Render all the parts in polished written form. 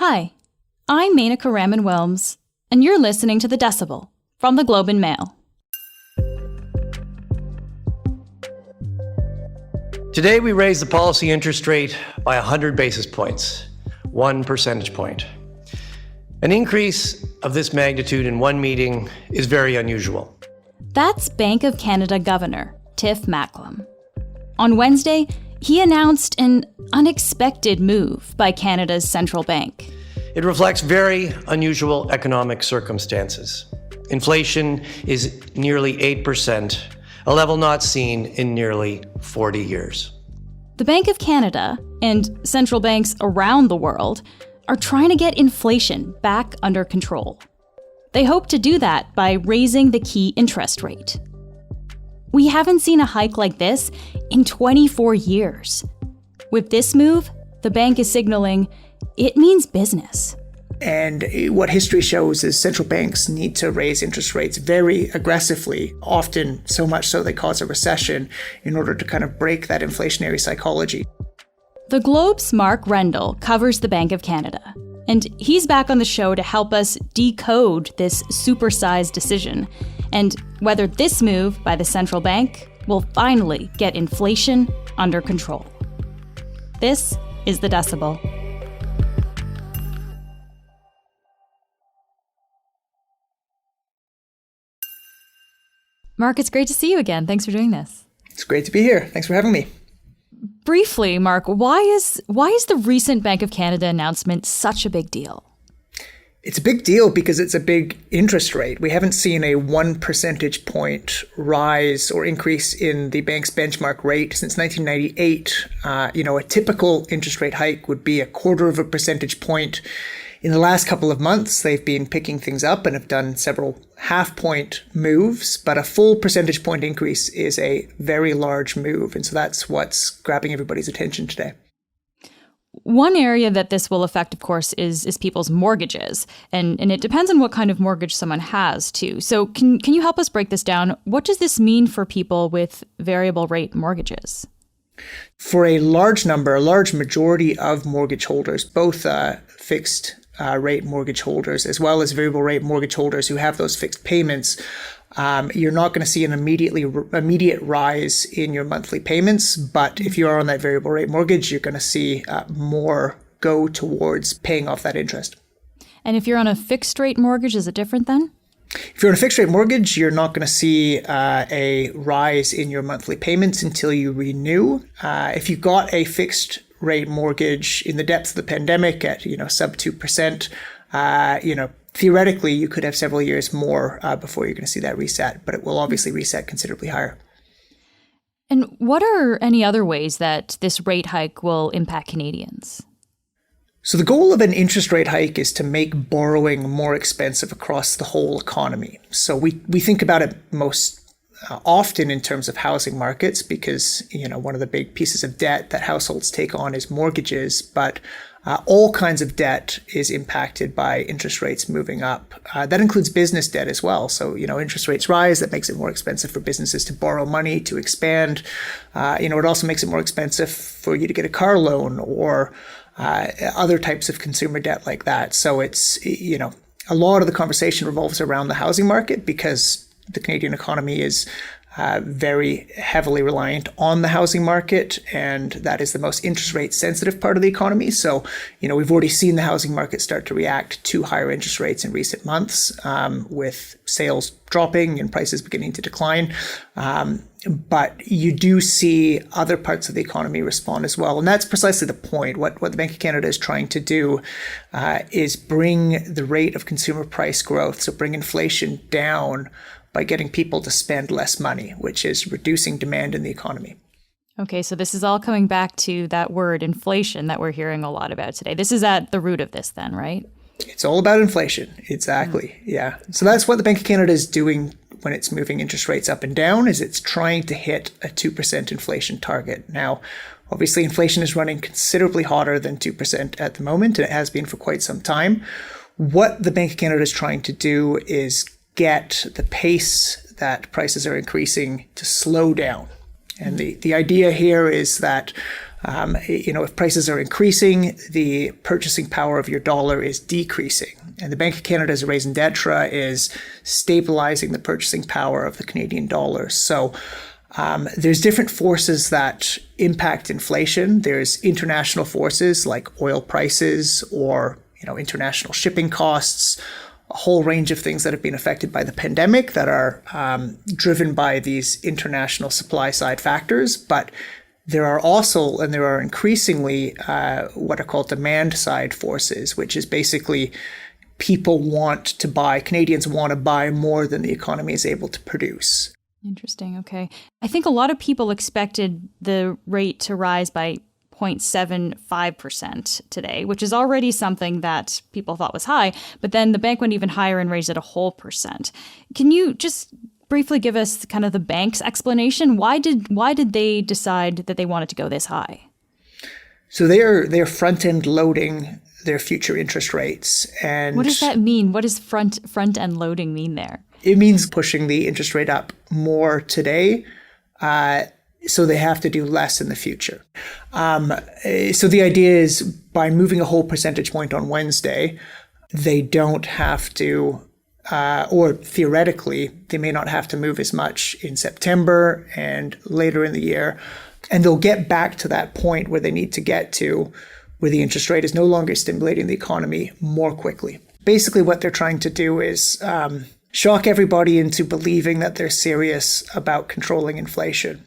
Hi, I'm Menaka Raman-Wilms, and you're listening to The Decibel from the Globe and Mail. Today we raised the policy interest rate by 100 basis points, 1 percentage point. An increase of this magnitude in one meeting is very unusual. That's Bank of Canada Governor Tiff Macklem. On Wednesday, he announced an unexpected move by Canada's central bank. It reflects very unusual economic circumstances. Inflation is nearly 8%, a level not seen in nearly 40 years. The Bank of Canada and central banks around the world are trying to get inflation back under control. They hope to do that by raising the key interest rate. We haven't seen a hike like this in 24 years. With this move, the bank is signaling it means business. And what history shows is central banks need to raise interest rates very aggressively, often so much so they cause a recession, in order to kind of break that inflationary psychology. The Globe's Mark Rendell covers the Bank of Canada, and he's back on the show to help us decode this supersized decision and whether this move by the central bank will finally get inflation under control. This is The Decibel. Mark, it's great to see you again. Thanks for doing this. It's great to be here. Thanks for having me. Briefly, Mark, why is the recent Bank of Canada announcement such a big deal? It's a big deal because it's a big interest rate. We haven't seen a 1 percentage point rise or increase in the bank's benchmark rate since 1998. A typical interest rate hike would be 1/4 percentage point. In the last couple of months, they've been picking things up and have done several half-point moves, but a full percentage point increase is a very large move, and so that's what's grabbing everybody's attention today. One area that this will affect, of course, is people's mortgages, and it depends on what kind of mortgage someone has, too. So can you help us break this down? What does this mean for people with variable rate mortgages? For a large majority of mortgage holders, both fixed rate mortgage holders as well as variable rate mortgage holders who have those fixed payments, you're not going to see an immediate rise in your monthly payments. But if you are on that variable rate mortgage, you're going to see more go towards paying off that interest. And if you're on a fixed rate mortgage, is it different then? If you're on a fixed rate mortgage, you're not going to see a rise in your monthly payments until you renew. If you got a fixed rate mortgage in the depths of the pandemic at sub 2%, theoretically you could have several years more before you're going to see that reset, but it will obviously reset considerably higher. And what are any other ways that this rate hike will impact Canadians? So the goal of an interest rate hike is to make borrowing more expensive across the whole economy. So we think about it most often in terms of housing markets because, one of the big pieces of debt that households take on is mortgages, but all kinds of debt is impacted by interest rates moving up. That includes business debt as well. So, interest rates rise, that makes it more expensive for businesses to borrow money, to expand. It also makes it more expensive for you to get a car loan or other types of consumer debt like that. So it's, a lot of the conversation revolves around the housing market because the Canadian economy is very heavily reliant on the housing market, and that is the most interest rate sensitive part of the economy. So, we've already seen the housing market start to react to higher interest rates in recent months, with sales dropping and prices beginning to decline. But you do see other parts of the economy respond as well. And that's precisely the point. What the Bank of Canada is trying to do is bring the rate of consumer price growth, so bring inflation down by getting people to spend less money, which is reducing demand in the economy. Okay, so this is all coming back to that word inflation that we're hearing a lot about today. This is at the root of this then, right? It's all about inflation. Exactly. Yeah. So that's what the Bank of Canada is doing when it's moving interest rates up and down, is it's trying to hit a 2% inflation target. Now, obviously, inflation is running considerably hotter than 2% at the moment, and it has been for quite some time. What the Bank of Canada is trying to do is get the pace that prices are increasing to slow down. And the idea here is that If prices are increasing, the purchasing power of your dollar is decreasing. And the Bank of Canada's raison d'etre is stabilizing the purchasing power of the Canadian dollar. So there's different forces that impact inflation. There's international forces like oil prices or international shipping costs, a whole range of things that have been affected by the pandemic that are driven by these international supply side factors. But there are increasingly what are called demand side forces, which is basically Canadians want to buy more than the economy is able to produce. Interesting. Okay. I think a lot of people expected the rate to rise by 0.75% today, which is already something that people thought was high. But then the bank went even higher and raised it a whole percent. Can you just briefly give us kind of the bank's explanation? Why did they decide that they wanted to go this high? So they're front-end loading their future interest rates. And what does that mean? What does front-end loading mean there? It means pushing the interest rate up more today, so they have to do less in the future. So the idea is by moving a whole percentage point on Wednesday, they don't have to, or theoretically, they may not have to move as much in September and later in the year. And they'll get back to that point where they need to get to, where the interest rate is no longer stimulating the economy more quickly. Basically, what they're trying to do is shock everybody into believing that they're serious about controlling inflation.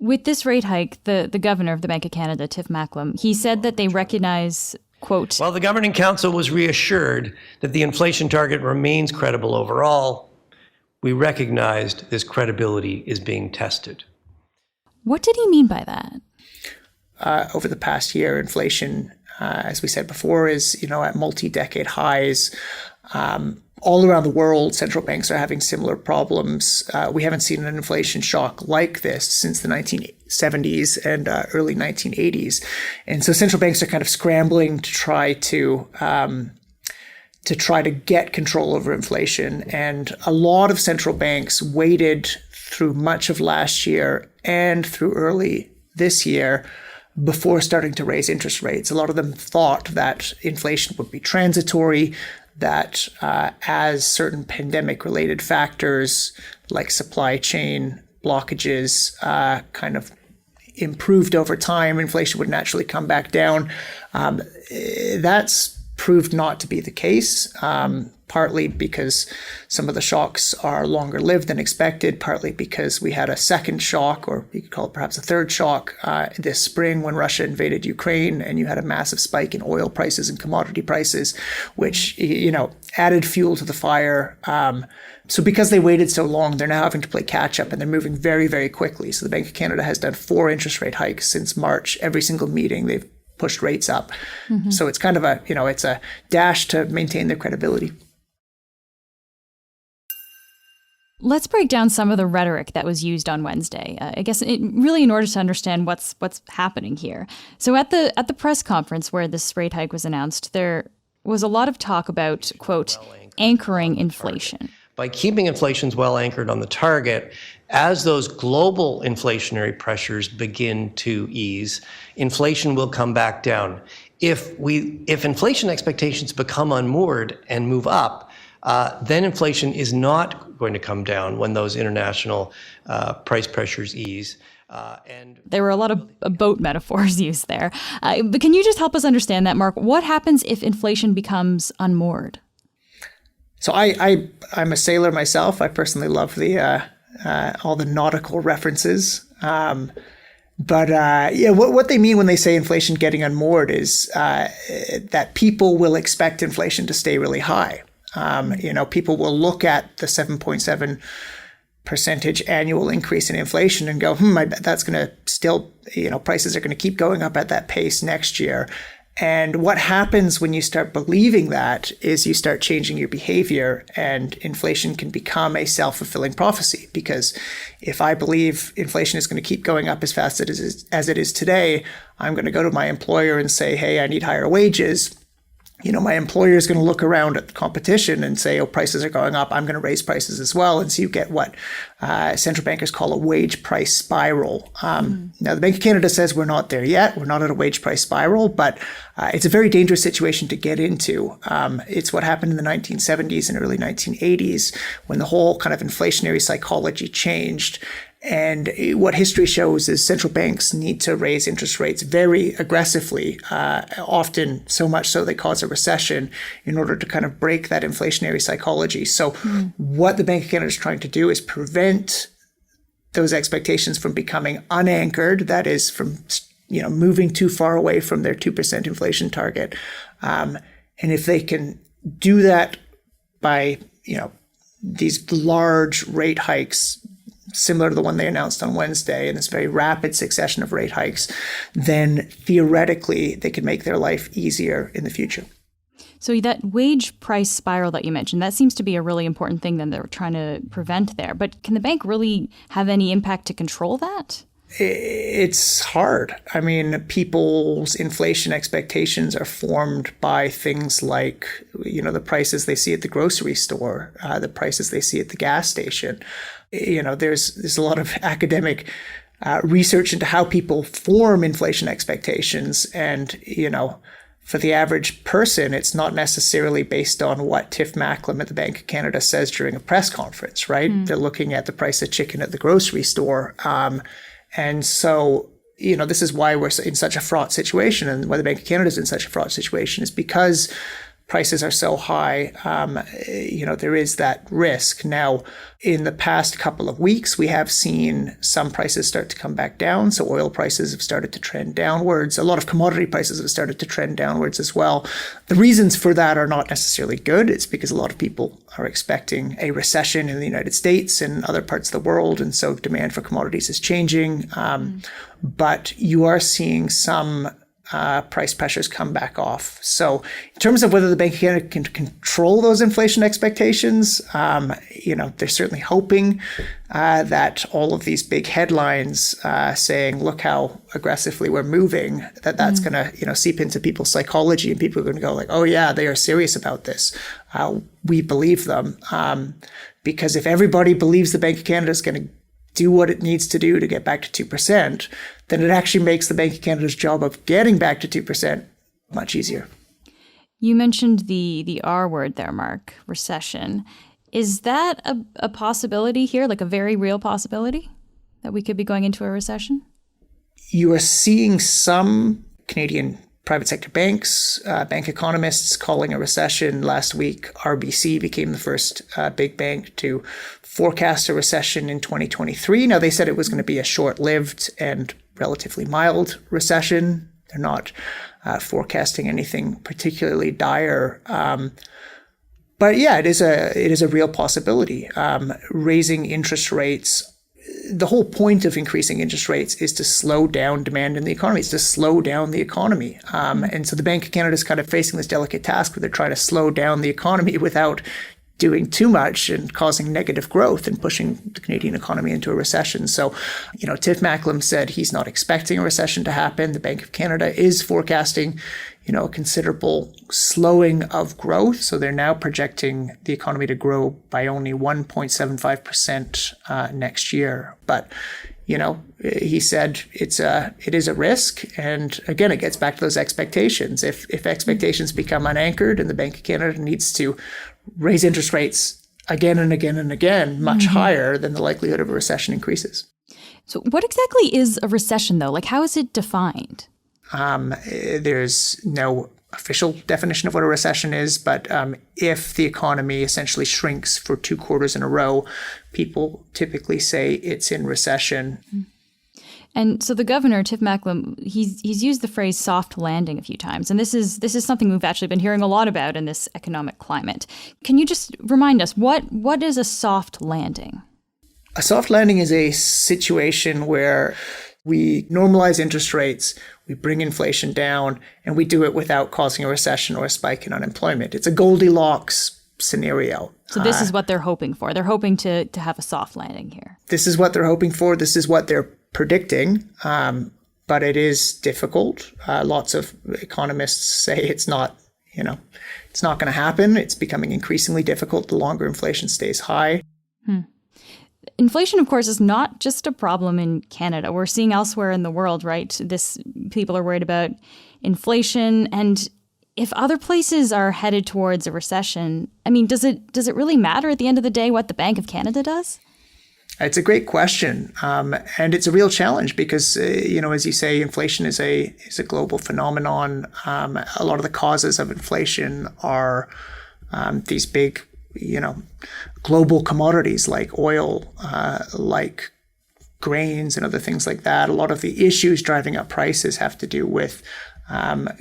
With this rate hike, the governor of the Bank of Canada, Tiff Macklem, he said that they recognize, quote, "While the Governing Council was reassured that the inflation target remains credible overall, we recognized this credibility is being tested." What did he mean by that? Over the past year, inflation, as we said before, is at multi-decade highs. All around the world, central banks are having similar problems. We haven't seen an inflation shock like this since the 1970s and early 1980s. And so central banks are kind of scrambling to try to get control over inflation. And a lot of central banks waited through much of last year and through early this year before starting to raise interest rates. A lot of them thought that inflation would be transitory, that as certain pandemic-related factors like supply chain blockages kind of improved over time, inflation would naturally come back down. That's proved not to be the case, partly because some of the shocks are longer lived than expected, partly because we had a second shock, or you could call it perhaps a third shock, this spring when Russia invaded Ukraine, and you had a massive spike in oil prices and commodity prices, which added fuel to the fire. So because they waited so long, they're now having to play catch up, and they're moving very, very quickly. So the Bank of Canada has done 4 interest rate hikes since March. Every single meeting they've pushed rates up. Mm-hmm. So it's kind of it's a dash to maintain their credibility. Let's break down some of the rhetoric that was used on Wednesday. I guess really in order to understand what's happening here. So at the press conference where this rate hike was announced, there was a lot of talk about, quote, anchoring inflation. By keeping inflations well anchored on the target, as those global inflationary pressures begin to ease, inflation will come back down. If inflation expectations become unmoored and move up, then inflation is not going to come down when those international price pressures ease. And there were a lot of boat metaphors used there. But can you just help us understand that, Mark? What happens if inflation becomes unmoored? So I'm a sailor myself. I personally love the all the nautical references. But what they mean when they say inflation getting unmoored is that people will expect inflation to stay really high. People will look at the 7.7% annual increase in inflation and go, I bet that's going to still, prices are going to keep going up at that pace next year. And what happens when you start believing that is you start changing your behavior, and inflation can become a self-fulfilling prophecy. Because if I believe inflation is going to keep going up as fast as it is today, I'm going to go to my employer and say, hey, I need higher wages. my employer is going to look around at the competition and say, oh, prices are going up, I'm going to raise prices as well. And so you get what central bankers call a wage price spiral. Now, the Bank of Canada says we're not there yet. We're not at a wage price spiral, but it's a very dangerous situation to get into. It's what happened in the 1970s and early 1980s when the whole kind of inflationary psychology changed. And what history shows is central banks need to raise interest rates very aggressively, often so much so they cause a recession in order to kind of break that inflationary psychology. So what the Bank of Canada is trying to do is prevent those expectations from becoming unanchored, that is from moving too far away from their 2% inflation target. And if they can do that by, these large rate hikes, similar to the one they announced on Wednesday, and this very rapid succession of rate hikes, then theoretically they could make their life easier in the future. So that wage price spiral that you mentioned, that seems to be a really important thing that they're trying to prevent there. But can the bank really have any impact to control that? It's hard. I mean, people's inflation expectations are formed by things like, the prices they see at the grocery store, the prices they see at the gas station. There's a lot of academic research into how people form inflation expectations. And, for the average person, it's not necessarily based on what Tiff Macklem at the Bank of Canada says during a press conference, right? They're looking at the price of chicken at the grocery store. And so, this is why we're in such a fraught situation, and why the Bank of Canada is in such a fraught situation is because prices are so high. There is that risk. Now, in the past couple of weeks, we have seen some prices start to come back down. So oil prices have started to trend downwards. A lot of commodity prices have started to trend downwards as well. The reasons for that are not necessarily good. It's because a lot of people are expecting a recession in the United States and other parts of the world. And so demand for commodities is changing. But you are seeing some price pressures come back off. So in terms of whether the Bank of Canada can control those inflation expectations, they're certainly hoping that all of these big headlines saying, look how aggressively we're moving, that's going to, seep into people's psychology, and people are going to go like, oh yeah, they are serious about this. We believe them. Because if everybody believes the Bank of Canada is going to do what it needs to do to get back to 2%, then it actually makes the Bank of Canada's job of getting back to 2% much easier. You mentioned the R word there, Mark, recession. Is that a possibility here, like a very real possibility that we could be going into a recession? You are seeing some Canadian private sector banks, bank economists calling a recession. Last week, RBC became the first big bank to forecast a recession in 2023. Now, they said it was going to be a short-lived and relatively mild recession. They're not forecasting anything particularly dire. But yeah, it is a real possibility. Raising interest rates, the whole point of increasing interest rates is to slow down demand in the economy. It's to slow down the economy. And so the Bank of Canada is kind of facing this delicate task where they're trying to slow down the economy without doing too much and causing negative growth and pushing the Canadian economy into a recession. So, Tiff Macklem said he's not expecting a recession to happen. The Bank of Canada is forecasting, a considerable slowing of growth. So they're now projecting the economy to grow by only 1.75% next year. But, he said it is a risk. And again, it gets back to those expectations. If expectations become unanchored and the Bank of Canada needs to raise interest rates again and again and again, much higher, then the likelihood of a recession increases. So what exactly is a recession, though? Like, how is it defined? There's no official definition of what a recession is, but if the economy essentially shrinks for 2 quarters in a row, people typically say it's in recession. And so the governor, Tiff Macklem, he's used the phrase soft landing a few times. And this is something we've actually been hearing a lot about in this economic climate. Can you just remind us, what is a soft landing? A soft landing is a situation where we normalize interest rates, we bring inflation down, and we do it without causing a recession or a spike in unemployment. It's a Goldilocks scenario. So this is what they're hoping for. They're hoping to have a soft landing here. This is what they're hoping for. This is what they're predicting, but it is difficult. Lots of economists say it's not it's not going to happen. It's becoming increasingly difficult the longer inflation stays high. Inflation, of course, is not just a problem in Canada. We're seeing elsewhere in the world, right? People are worried about inflation. And if other places are headed towards a recession, I mean, does it really matter at the end of the day what the Bank of Canada does? It's a great question. And it's a real challenge because, as you say, inflation is a global phenomenon. A lot of the causes of inflation are these big, global commodities like oil, like grains and other things like that. A lot of the issues driving up prices have to do with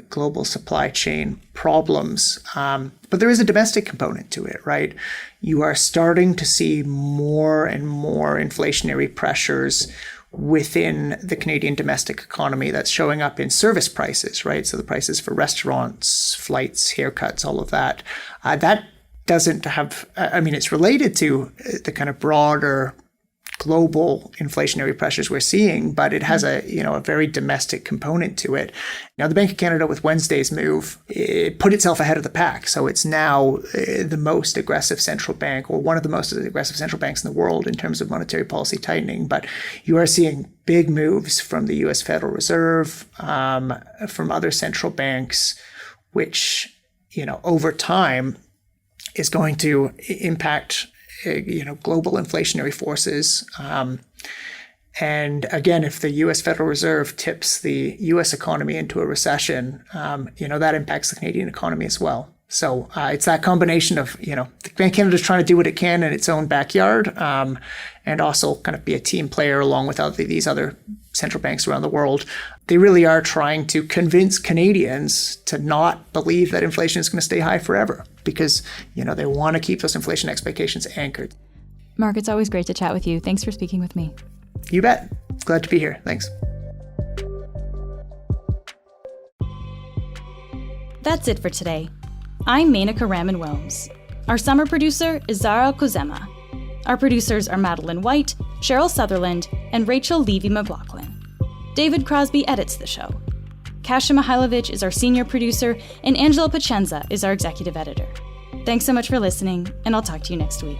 global supply chain problems. But there is a domestic component to it, right? You are starting to see more and more inflationary pressures within the Canadian domestic economy that's showing up in service prices, right? So the prices for restaurants, flights, haircuts, all of that. That doesn't have, it's related to the kind of broader global inflationary pressures we're seeing, but it has a very domestic component to it. Now, the Bank of Canada, with Wednesday's move, it put itself ahead of the pack. So it's now the most aggressive central bank, or one of the most aggressive central banks in the world in terms of monetary policy tightening. But you are seeing big moves from the U.S. Federal Reserve, from other central banks, which, over time is going to impact global inflationary forces. And again, if the U.S. Federal Reserve tips the U.S. economy into a recession, that impacts the Canadian economy as well. So it's that combination of, the Bank of Canada is trying to do what it can in its own backyard, and also kind of be a team player along with these other central banks around the world. They really are trying to convince Canadians to not believe that inflation is going to stay high forever because, they want to keep those inflation expectations anchored. Mark, it's always great to chat with you. Thanks for speaking with me. You bet. Glad to be here. Thanks. That's it for today. I'm Menaka Raman-Wilms. Our summer producer is Zara Kozema. Our producers are Madeline White, Cheryl Sutherland, and Rachel Levy-McLaughlin. David Crosby edits the show. Kasia Mihailovich is our senior producer, and Angela Pacenza is our executive editor. Thanks so much for listening, and I'll talk to you next week.